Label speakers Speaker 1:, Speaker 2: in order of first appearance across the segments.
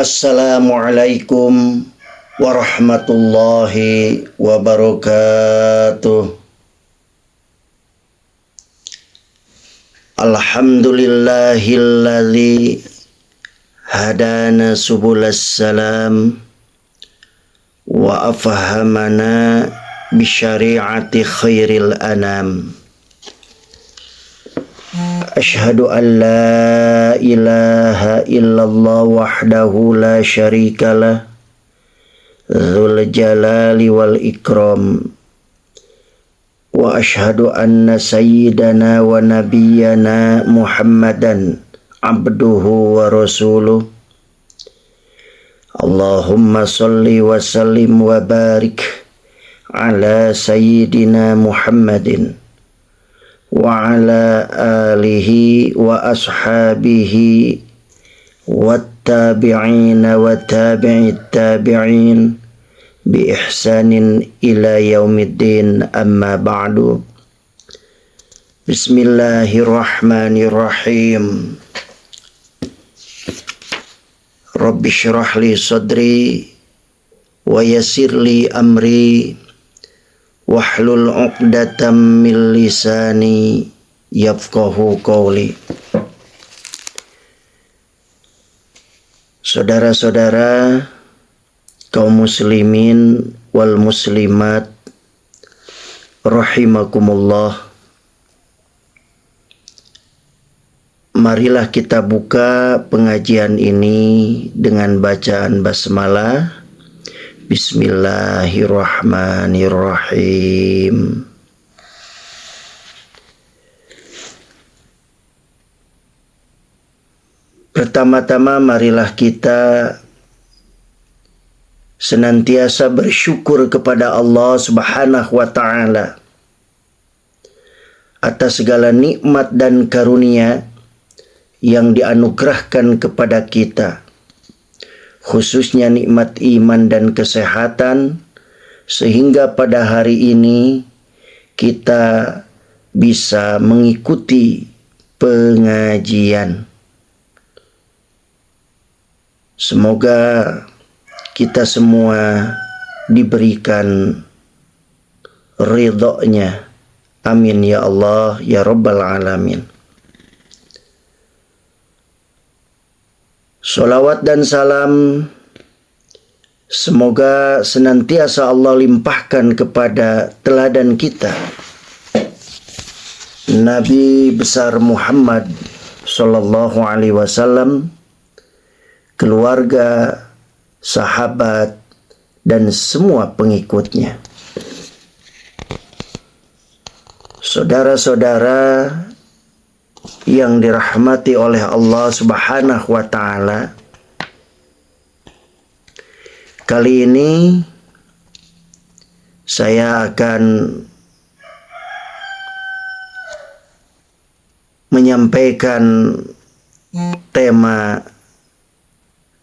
Speaker 1: Assalamualaikum warahmatullahi wabarakatuh. Alhamdulillahilladzi hadana subulas salam wa afhamana bisyari'ati khairil anam. Ashhadu an la ilaha illallah wahdahu la syarikalah dzul jalali wal ikram. Wa ashhadu anna sayyidana wa nabiyyana Muhammadan abduhu wa rasuluh. Allahumma salli wa sallim wa barik ala sayyidina Muhammadin wa ala alihi wa ashabihi wattabi'ina wa tabi'it tabi'in bi ihsanin ila yaumiddin, amma ba'du. Bismillahirrahmanirrahim. Rabbi syrah li sadri wa yassir li amri wahlul 'uqdatam min lisani yafqahu qawli. Saudara-saudara kaum muslimin wal muslimat rahimakumullah, marilah kita buka pengajian ini dengan bacaan basmalah. Bismillahirrahmanirrahim. Pertama-tama marilah kita senantiasa bersyukur kepada Allah Subhanahu wa ta'ala atas segala nikmat dan karunia yang dianugerahkan kepada kita, khususnya nikmat iman dan kesehatan, sehingga pada hari ini kita bisa mengikuti pengajian. Semoga kita semua diberikan ridhonya. Amin ya Allah ya Rabbal Alamin. Salawat dan salam semoga senantiasa Allah limpahkan kepada teladan kita, Nabi besar Muhammad sallallahu alaihi wasallam, keluarga, sahabat, dan semua pengikutnya. Saudara-saudara yang dirahmati oleh Allah Subhanahu wa ta'ala, kali ini saya akan menyampaikan tema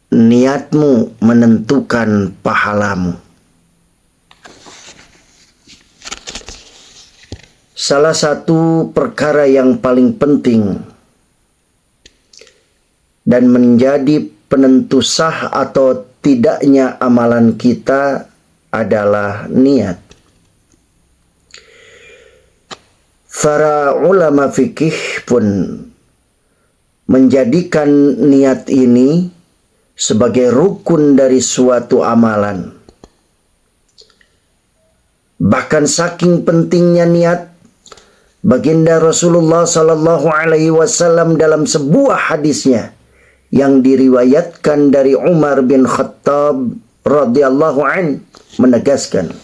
Speaker 1: niatmu menentukan pahalamu. Salah satu perkara yang paling penting dan menjadi penentu sah atau tidaknya amalan kita adalah niat. Para ulama fikih pun menjadikan niat ini sebagai rukun dari suatu amalan. Bahkan saking pentingnya niat, baginda Rasulullah sallallahu alaihi wasallam dalam sebuah hadisnya yang diriwayatkan dari Umar bin Khattab radhiyallahu an menegaskan,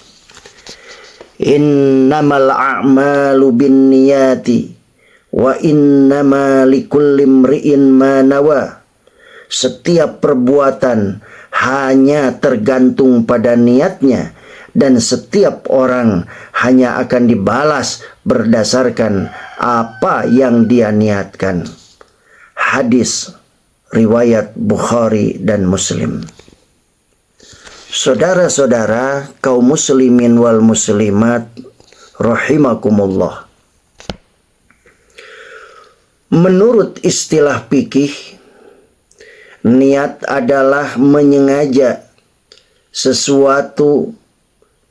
Speaker 1: innamal a'malu binniyati wa innama likulli imri'in ma nawa. Setiap perbuatan hanya tergantung pada niatnya, dan setiap orang hanya akan dibalas berdasarkan apa yang dia niatkan. Hadis riwayat Bukhari dan Muslim. Saudara-saudara kaum muslimin wal muslimat rahimakumullah. Menurut istilah fikih, Niat adalah menyengaja sesuatu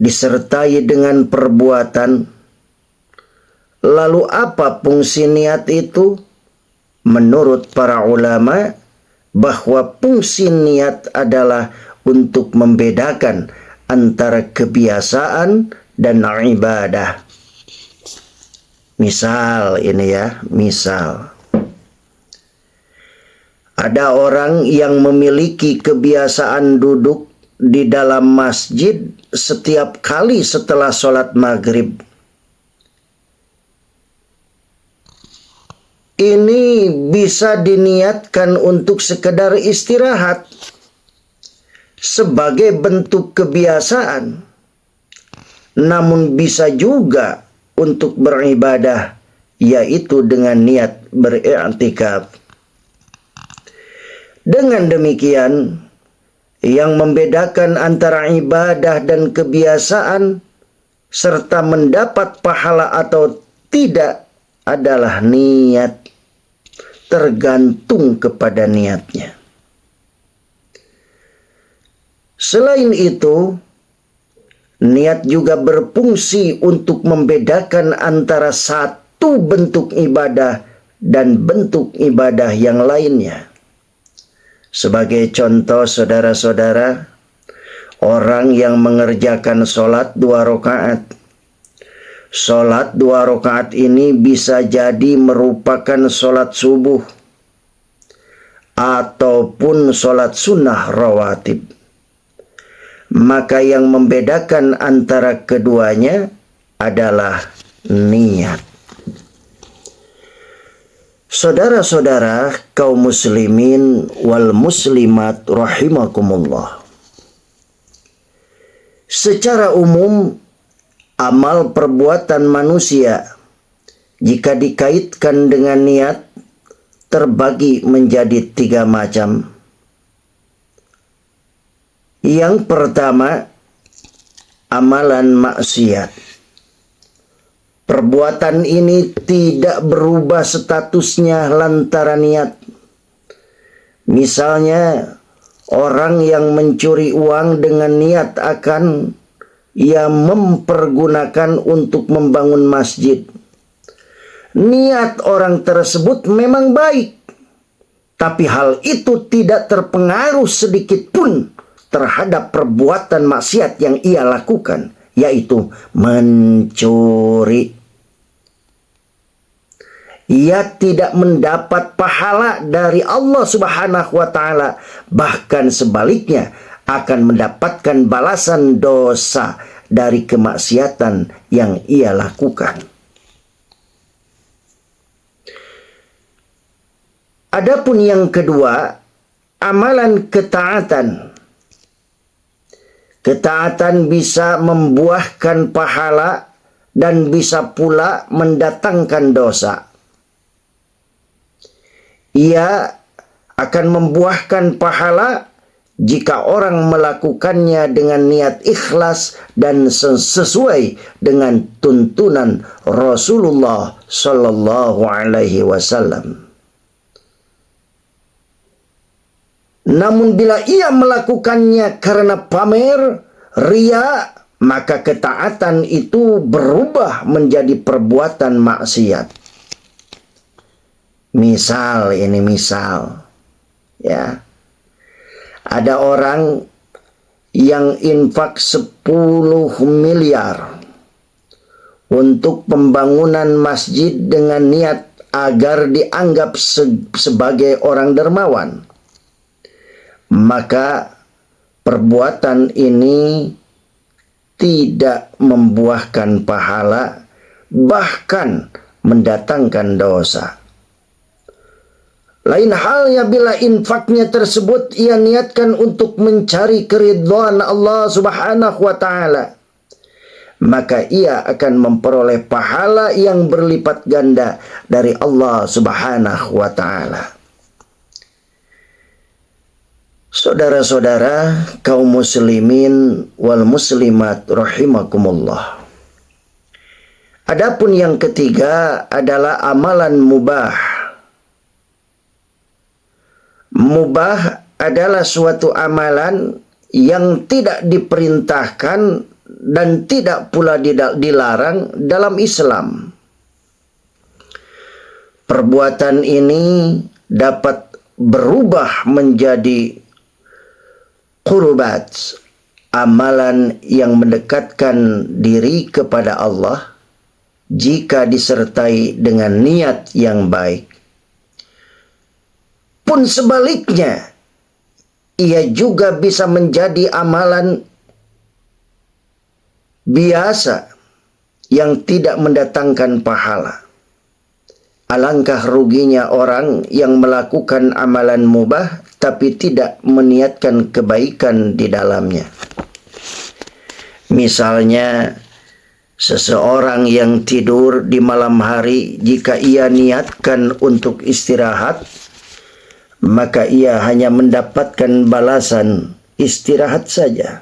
Speaker 1: disertai dengan perbuatan. Lalu apa fungsi niat itu? Menurut para ulama, bahwa fungsi niat adalah untuk membedakan antara kebiasaan dan ibadah. Misal ini ya, misal. Ada orang yang memiliki kebiasaan duduk di dalam masjid setiap kali setelah sholat maghrib. Ini bisa diniatkan untuk sekedar istirahat sebagai bentuk kebiasaan, namun bisa juga untuk beribadah, yaitu dengan niat beriktikaf. Dengan demikian, yang membedakan antara ibadah dan kebiasaan serta mendapat pahala atau tidak adalah niat, tergantung kepada niatnya. Selain itu, niat juga berfungsi untuk membedakan antara satu bentuk ibadah dan bentuk ibadah yang lainnya. Sebagai contoh, saudara-saudara, orang yang mengerjakan sholat 2 rakaat. Sholat 2 rakaat ini bisa jadi merupakan sholat subuh ataupun sholat sunnah rawatib. Maka yang membedakan antara keduanya adalah niat. Saudara-saudara kaum muslimin wal muslimat rahimakumullah. Secara umum, amal perbuatan manusia jika dikaitkan dengan niat terbagi menjadi 3 macam. Yang pertama, amalan maksiat. Perbuatan ini tidak berubah statusnya lantaran niat. Misalnya, orang yang mencuri uang dengan niat akan ia mempergunakan untuk membangun masjid. Niat orang tersebut memang baik, tapi hal itu tidak terpengaruh sedikit pun terhadap perbuatan maksiat yang ia lakukan, yaitu mencuri. Ia tidak mendapat pahala dari Allah Subhanahu wa Ta'ala, bahkan sebaliknya akan mendapatkan balasan dosa dari kemaksiatan yang ia lakukan. Adapun yang kedua, amalan ketaatan. Ketaatan bisa membuahkan pahala dan bisa pula mendatangkan dosa. Ia akan membuahkan pahala jika orang melakukannya dengan niat ikhlas dan sesuai dengan tuntunan Rasulullah Sallallahu Alaihi Wasallam. Namun bila ia melakukannya karena pamer, ria, maka ketaatan itu berubah menjadi perbuatan maksiat. Misal, ya. Ada orang yang infak 10 miliar untuk pembangunan masjid dengan niat agar dianggap sebagai orang dermawan. Maka perbuatan ini tidak membuahkan pahala, bahkan mendatangkan dosa. Lain halnya bila infaknya tersebut ia niatkan untuk mencari keridhaan Allah Subhanahu wa Ta'ala, maka ia akan memperoleh pahala yang berlipat ganda dari Allah Subhanahu wa Ta'ala. Saudara-saudara kaum muslimin wal muslimat rahimakumullah. Adapun yang ketiga adalah amalan mubah. Mubah adalah suatu amalan yang tidak diperintahkan dan tidak pula dilarang dalam Islam. Perbuatan ini dapat berubah menjadi qurbat, amalan yang mendekatkan diri kepada Allah jika disertai dengan niat yang baik. Pun sebaliknya, ia juga bisa menjadi amalan biasa yang tidak mendatangkan pahala. Alangkah ruginya orang yang melakukan amalan mubah tapi tidak meniatkan kebaikan di dalamnya. Misalnya, seseorang yang tidur di malam hari, jika ia niatkan untuk istirahat, maka ia hanya mendapatkan balasan istirahat saja,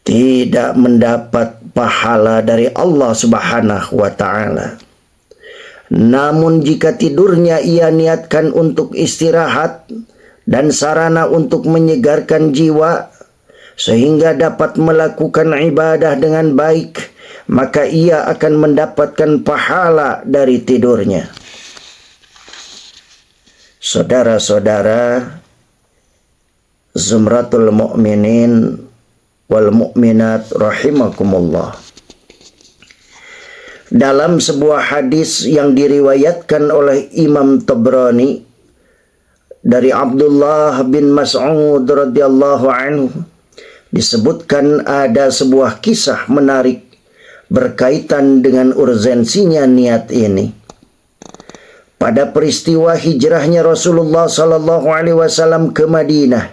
Speaker 1: tidak mendapat pahala dari Allah Subhanahu wa ta'ala. Namun jika tidurnya ia niatkan untuk istirahat dan sarana untuk menyegarkan jiwa sehingga dapat melakukan ibadah dengan baik, maka ia akan mendapatkan pahala dari tidurnya. Saudara-saudara, Zumratul Mu'minin wal Mu'minat rahimakumullah. Dalam sebuah hadis yang diriwayatkan oleh Imam Tabrani dari Abdullah bin Mas'ud radhiyallahu anhu, disebutkan ada sebuah kisah menarik berkaitan dengan urgensinya niat ini. Pada peristiwa hijrahnya Rasulullah sallallahu alaihi wasallam ke Madinah,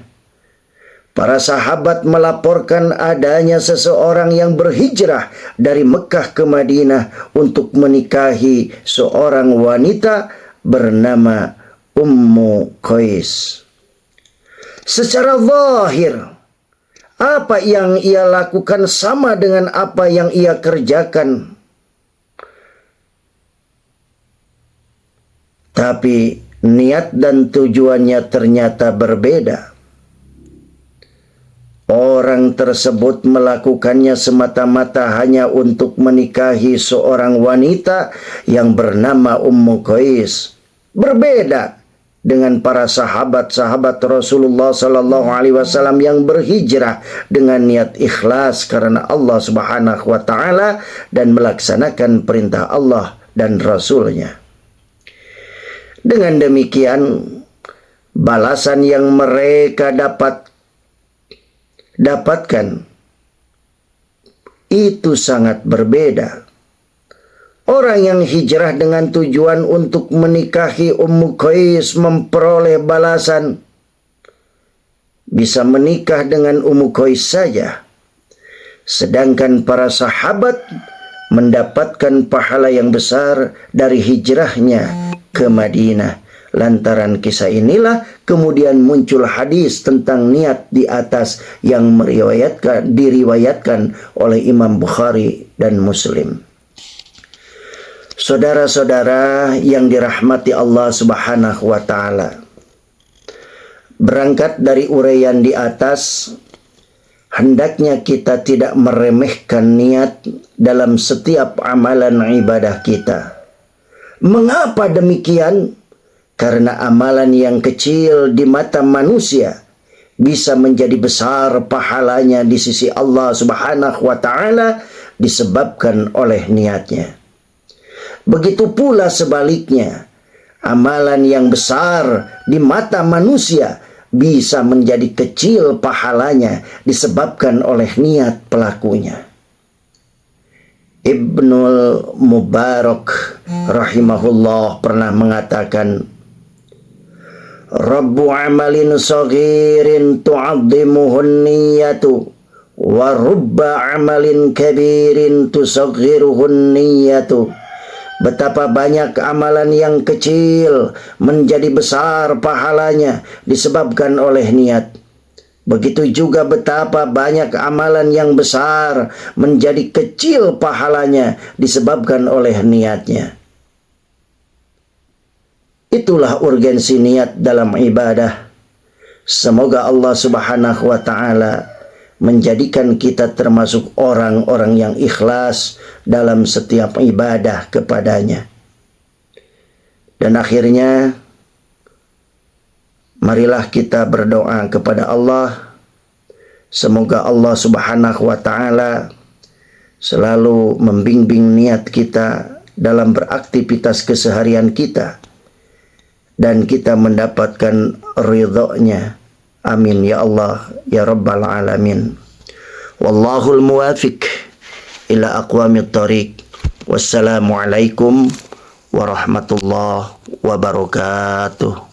Speaker 1: para sahabat melaporkan adanya seseorang yang berhijrah dari Mekah ke Madinah untuk menikahi seorang wanita bernama Ummu Qais. Secara zahir, apa yang ia lakukan sama dengan apa yang ia kerjakan. Tapi niat dan tujuannya ternyata berbeda. Orang tersebut melakukannya semata-mata hanya untuk menikahi seorang wanita yang bernama Ummu Qais. Berbeda dengan para sahabat-sahabat Rasulullah sallallahu alaihi wasallam yang berhijrah dengan niat ikhlas karena Allah Subhanahu wa taala dan melaksanakan perintah Allah dan Rasulnya. Dengan demikian, balasan yang mereka dapatkan itu sangat berbeda. Orang yang hijrah dengan tujuan untuk menikahi Ummu Qais memperoleh balasan, bisa menikah dengan Ummu Qais saja. Sedangkan para sahabat mendapatkan pahala yang besar dari hijrahnya ke Madinah. Lantaran kisah inilah kemudian muncul hadis tentang niat di atas yang diriwayatkan oleh Imam Bukhari dan Muslim. Saudara-saudara yang dirahmati Allah Subhanahu wa taala, berangkat dari uraian di atas, hendaknya kita tidak meremehkan niat dalam setiap amalan ibadah kita. Mengapa demikian? Karena amalan yang kecil di mata manusia bisa menjadi besar pahalanya di sisi Allah Subhanahu wa taala disebabkan oleh niatnya. Begitu pula sebaliknya, amalan yang besar di mata manusia bisa menjadi kecil pahalanya disebabkan oleh niat pelakunya. Ibnul Mubarak rahimahullah pernah mengatakan, Rabbu amalin saghirin tu'azzimuhun niyatu wa rubba amalin kabirin tusaghiruhun niyatu. Betapa banyak amalan yang kecil menjadi besar pahalanya disebabkan oleh niat. Begitu juga betapa banyak amalan yang besar menjadi kecil pahalanya disebabkan oleh niatnya. Itulah urgensi niat dalam ibadah. Semoga Allah Subhanahu wa ta'ala menjadikan kita termasuk orang-orang yang ikhlas dalam setiap ibadah kepadanya. Dan akhirnya, marilah kita berdoa kepada Allah. Semoga Allah Subhanahu wa ta'ala selalu membimbing niat kita dalam beraktivitas keseharian kita, dan kita mendapatkan ridhonya. Amin ya Allah ya Rabbal Alamin. Wallahul muwafiq ila aqwamit thariq. Wassalamualaikum warahmatullahi wabarakatuh.